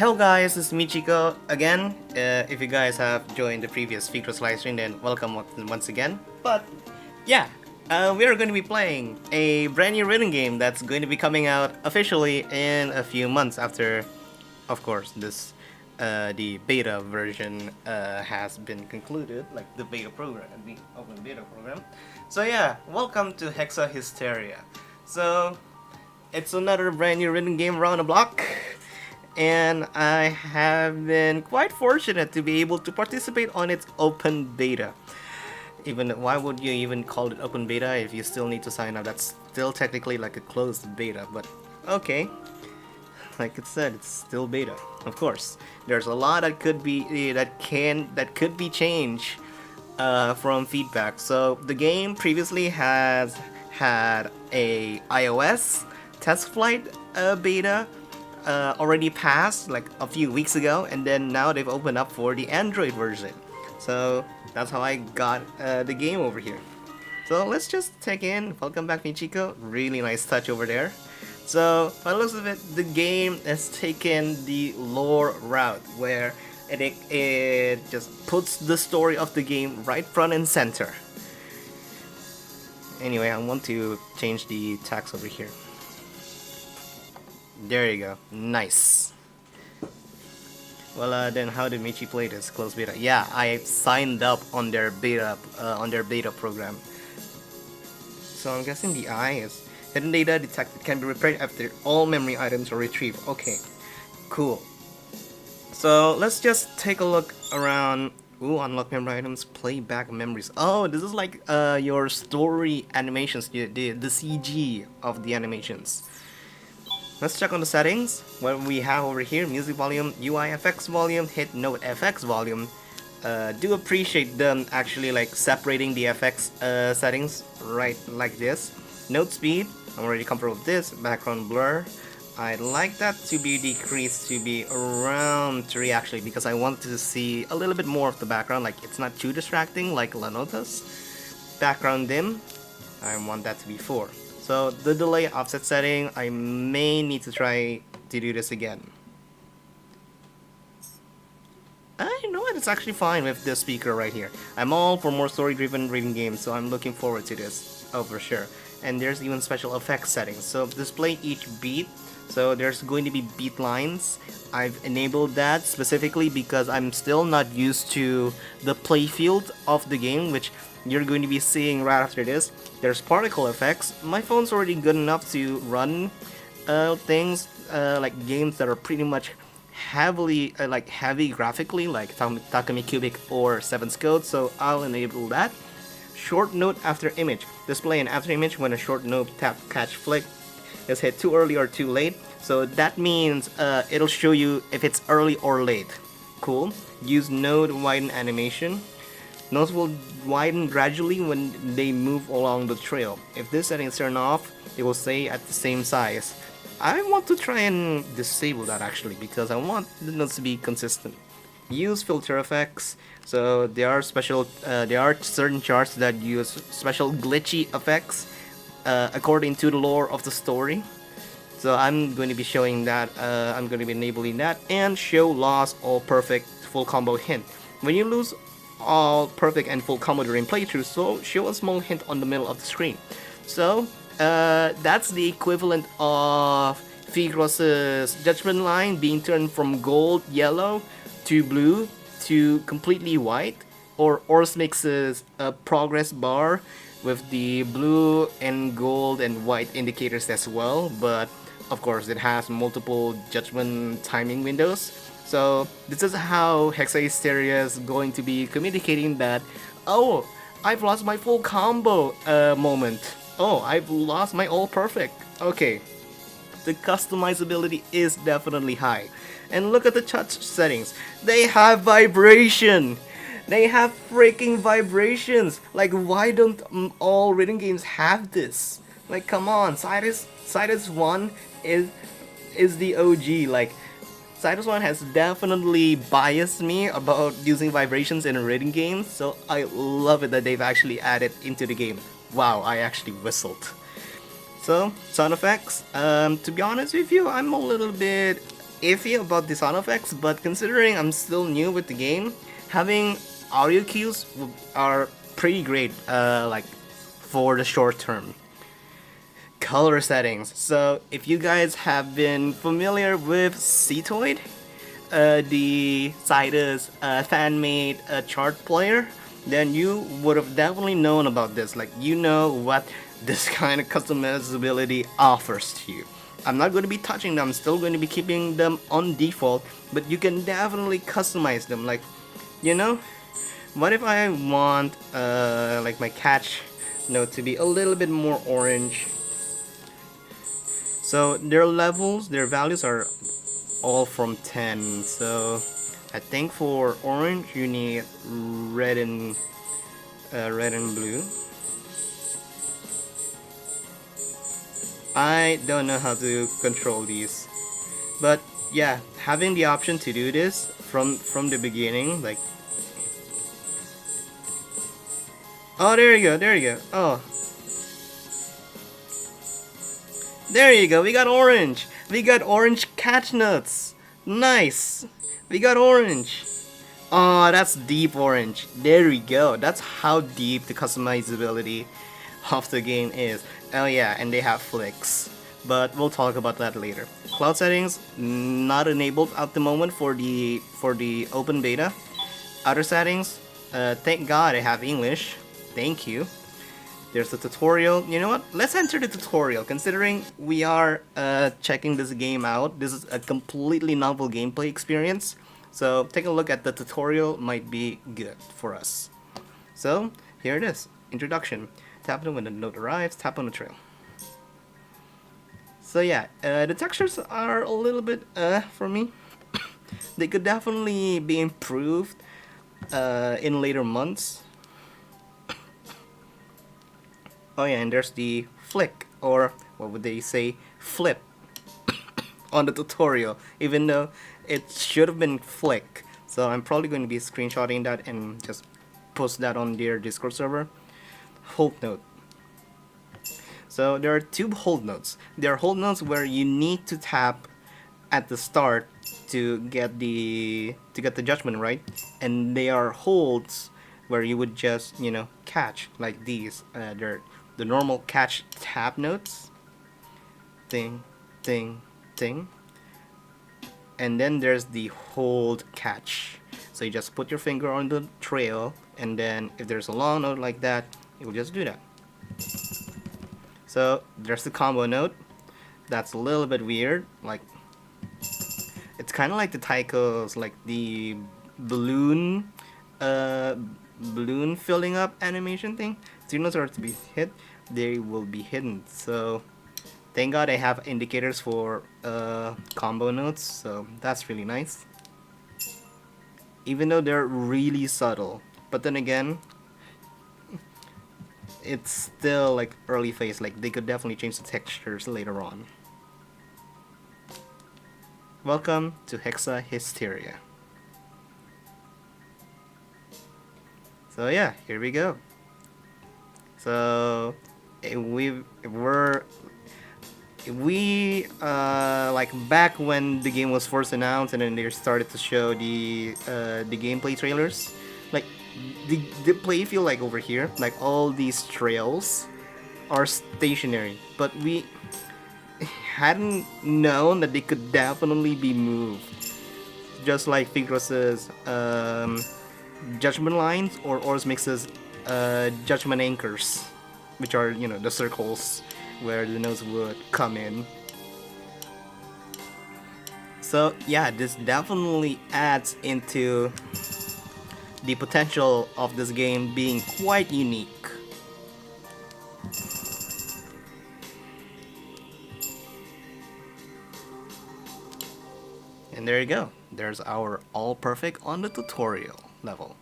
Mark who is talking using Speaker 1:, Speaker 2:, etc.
Speaker 1: Hello guys, it's Michiko again. If you guys have joined the previous Features live stream, then welcome once again. But yeah, we are going to be playing a brand new rhythm game that's going to be coming out officially in a few months after, of course, the beta version has been concluded, like the beta program, the open beta program. So yeah, welcome to Hexa Hysteria. So it's another brand new rhythm game around the block. And I have been quite fortunate to be able to participate on its open beta. Even why would you even call it open beta if you still need to sign up? That's still technically like a closed beta, but okay. Like it said, it's still beta. Of course, there's a lot that could be that could be changed from feedback. So the game previously has had a iOS test flight beta already passed like a few weeks ago, and then now they've opened up for the Android version. So that's how I got the game over here. So let's just take in. Welcome back, Michiko. Really nice touch over there. So by the looks of it, the game has taken the lore route where it just puts the story of the game right front and center. Anyway, I want to change the text over here. There you go. Nice. Well, then how did Michi play this closed beta? Yeah, I signed up on their beta program. So I'm guessing the I is hidden data detected can be repaired after all memory items are retrieved. Okay, cool. So let's just take a look around. Ooh, unlock memory items, play back memories. Oh, this is like your story animations, the CG of the animations. Let's check on the settings. What we have over here: music volume, UI FX volume, hit note FX volume. Do appreciate them actually like separating the FX settings right like this. Note speed, I'm already comfortable with this. Background blur, I'd like that to be decreased to be around 3 actually, because I want to see a little bit more of the background, like it's not too distracting like Lanota's. Background dim, I want that to be 4. So the delay offset setting, I may need to try to do this again. You know what, it's actually fine with this speaker right here. I'm all for more story-driven reading games, so I'm looking forward to this. Oh, for sure. And there's even special effects settings. So display each beat. So there's going to be beat lines. I've enabled that specifically because I'm still not used to the playfield of the game, which you're going to be seeing right after this. There's particle effects. My phone's already good enough to run things like games that are pretty much heavy graphically, like Takumi Cubic or 7 Code, so I'll enable that. Short note after image. Display an after image when a short note tap catch flick is hit too early or too late. So that means it'll show you if it's early or late. Cool. Use node widen animation. Nodes will widen gradually when they move along the trail. If this setting is turned off, it will stay at the same size. I want to try and disable that actually because I want the nodes to be consistent. Use filter effects. So there are certain charts that use special glitchy effects according to the lore of the story. So I'm going to be showing that. I'm going to be enabling that, and show loss all perfect full combo hint. When you lose all perfect and full combo during playthrough, so show a small hint on the middle of the screen. So that's the equivalent of Figross's judgment line being turned from gold yellow to blue to completely white, or Orsmix's progress bar with the blue and gold and white indicators as well, but of course it has multiple judgment timing windows. So this is how Hexa Hysteria is going to be communicating that, oh, I've lost my full combo moment. Oh, I've lost my all perfect. Okay, the customizability is definitely high. And look at the touch settings. They have vibration. They have freaking vibrations. Like, why don't all rhythm games have this? Like, come on, Cytoid 1 is the OG. Like, Cytoid 1 has definitely biased me about using vibrations in a rhythm game, so I love it that they've actually added into the game. Wow, I actually whistled. So, sound effects. To be honest with you, I'm a little bit iffy about the sound effects, but considering I'm still new with the game, having audio cues are pretty great, like for the short term. Color settings. So if you guys have been familiar with Cytoid, the Cytoid's fan-made chart player, then you would have definitely known about this. Like, you know what this kind of customizability offers to you. I'm not going to be touching them, I'm still going to be keeping them on default, but you can definitely customize them. Like, you know, what if I want like my catch note to be a little bit more orange? So their levels, their values are all from 10. So I think for orange you need red and blue. I don't know how to control these, but yeah, having the option to do this from the beginning, like, oh, there you go, there you go. Oh, there you go. We got orange. We got orange catch nuts. Nice. We got orange. Oh, that's deep orange. There we go. That's how deep the customizability of the game is. Oh yeah, and they have flicks, but we'll talk about that later. Cloud settings not enabled at the moment for the open beta. Other settings, thank God I have English. Thank you. There's the tutorial. You know what? Let's enter the tutorial. Considering we are checking this game out, this is a completely novel gameplay experience. So take a look at the tutorial. Might be good for us. So here it is. Introduction. Tap on when the note arrives. Tap on the trail. So yeah, the textures are a little bit for me. They could definitely be improved in later months. Oh yeah, and there's the flick, or what would they say, flip, on the tutorial, even though it should have been flick. So I'm probably going to be screenshotting that and just post that on their Discord server. Hold note. So there are two hold notes. There are hold notes where you need to tap at the start to get the judgment right, and they are holds where you would just, you know, catch like these. They're the normal catch tap notes. Ding, ding, ding. And then there's the hold catch. So you just put your finger on the trail, and then if there's a long note like that, you will just do that. So there's the combo note. That's a little bit weird. Like, it's kind of like the Tycho's, like the balloon, balloon filling up animation thing. Signals are to be hit, they will be hidden. So thank God I have indicators for combo notes, so that's really nice. Even though they're really subtle, but then again, it's still like early phase. Like, they could definitely change the textures later on. Welcome to Hexa Hysteria. So yeah, here we go. So we like back when the game was first announced, and then they started to show the gameplay trailers. Like, the play feel like over here, like all these trails are stationary, but we hadn't known that they could definitely be moved, just like Figros' judgment lines, or Ors Mix's judgment anchors, which are, you know, the circles where the notes would come in. So yeah, this definitely adds into the potential of this game being quite unique. And there you go. There's our all perfect on the tutorial level.